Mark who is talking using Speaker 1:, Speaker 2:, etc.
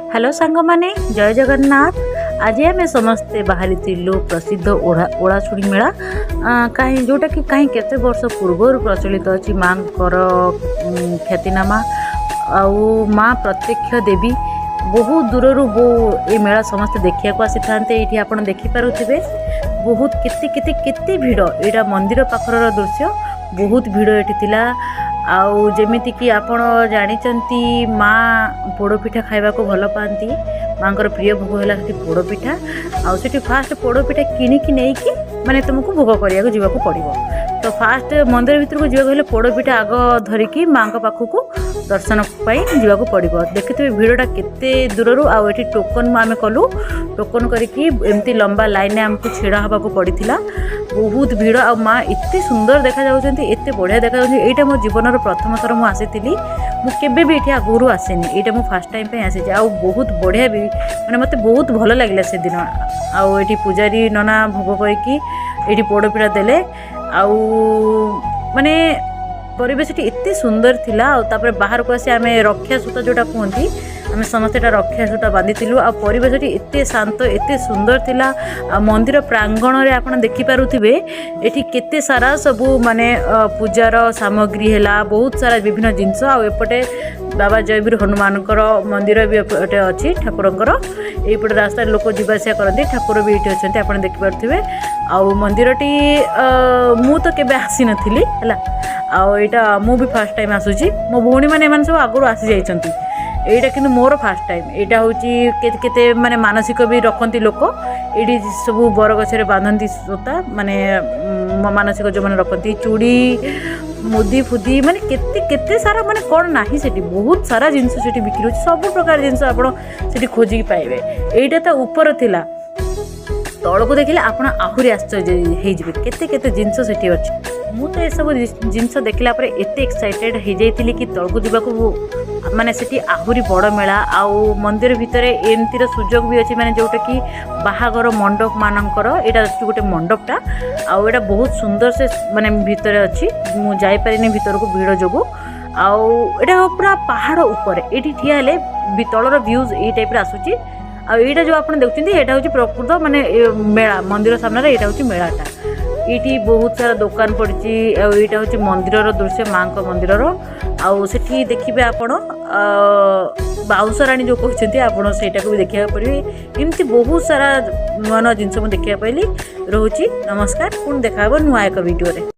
Speaker 1: Hello सांग माने जय जगन्नाथ। आज आम समस्ते बाहरी प्रसिद्ध ओढ़ाशुणी मेला कहीं जोटा कि कहीं केते वर्ष पूर्व प्रचलित अच्छी माँ ख्यातिनामा आउ माँ प्रत्यक्ष देवी बहुत दूर ये मेला समस्ते देखा आसी था। ये आप देखिपे बहुत केते भिड़ यहाँ मंदिर पाखर दृश्य बहुत भिड़ ये आउ जमीती कि आपण जानिचंती माँ पोड़पिठा खाइबा को भल पाती। माँ प्रिय भोग है पोड़पिठा आउ से फास्ट पोड़पिठा किणिकी नहीं कि माने तुमको भोग करने जावाक पड़ो। तो फास्ट मंदिर भीतर को जावाक पोड़पिठा आग धरिकी माँ पाखक दर्शन जावाक पड़ो। देखिए भिड़टा केते दूर आउ टोकन आम कलु टोकन करमती लंबा लाइन आमको छिड़ा हवा पड़ा। बहुत भिड़ आ माँ एत सुंदर देखा एत बढ़िया देखा यहाँ मो जीवन प्रथम थर मुझे मुझे भी ये आगुरी आसेनी यहाँ मुझे फास्ट टाइम आसी बहुत बढ़िया भी मैंने मत बहुत भल लगे से दिन आउ पूजारी नना भोग करके पोड़पिठा देले आउ माने परिवेश एत सुंदर थिला। तापर बाहर को आसी आम रक्षा सूता जोटा कहती आम समस्त रक्षा सूता बांधीलु आ परिवेश एत शांत एत सुंदर थिला। आ मंदिर प्रांगण में आप देखिपे ये केते सारा सबू माने पूजार सामग्री है बहुत सारा विभिन्न जिनस आउपटे बाबा जयवीर हनुमान मंदिर भी एपटे अच्छी ठाकुर यपटे रास्ता लोक जीवासा करती ठाकुर भी ये अच्छे आप देखिपे आउ मंदिरटी मु तो केबे आसी नथिली है आउटा मु भी फास्ट टाइम आसूची मो भौणी मैंने सब आगु आसी जाइछंती एटा कि मोर फास्ट टाइम यहाँ हूँ केते माने मानसिक भी रखती लोक ये सब बरगछे बांधती सूता माने मानसिक जो मैंने रखती चूड़ी मुदी फुदी माने केते सारा माने कौन ना से बहुत सारा जिनस से बिक्री हो सब प्रकार जिनस आप खोजिक पाइबे। यहाँ तो ऊपर थिला तल को देखिले आप आहरी आश्चर्य हो केते केते जिनस से अच्छी। मु तो सब जिनस देखला एत एक्साइटेड हो जाइली कि तल को जावाक माने सेठी आहरी बड़ मेला आउ मंदिर भितर एमतीर सुजोग भी अच्छी माने जोटा कि बाहागर मंडप मानकर यहाँ गोटे मंडपटा आउ एटा बहुत सुंदर से माने भितर अच्छी मु जाई पारिनी भितर को भीड़ जोगु आउ एटा पूरा पहाड़ ऊपर ये ठिया हेले तलर व्यूज ये टाइप आसूची आईटा जो आप देखते यहाँ हूँ प्रकृत माने मेला मंदिर सामने यहाँ हूँ मेलाटा ये बहुत सारा दुकान पड़ी यहाँ हूँ मंदिर दृश्य माँ मंदिर आउ से देखिए आपण बाउंसराणी जो कहते आपड़ से भी देखा पड़े एमती बहुत सारा नुआ नुआ जिनस मुझे देखा पाइली। रोची नमस्कार पुणी देखा नुआ एक वीडियो रे।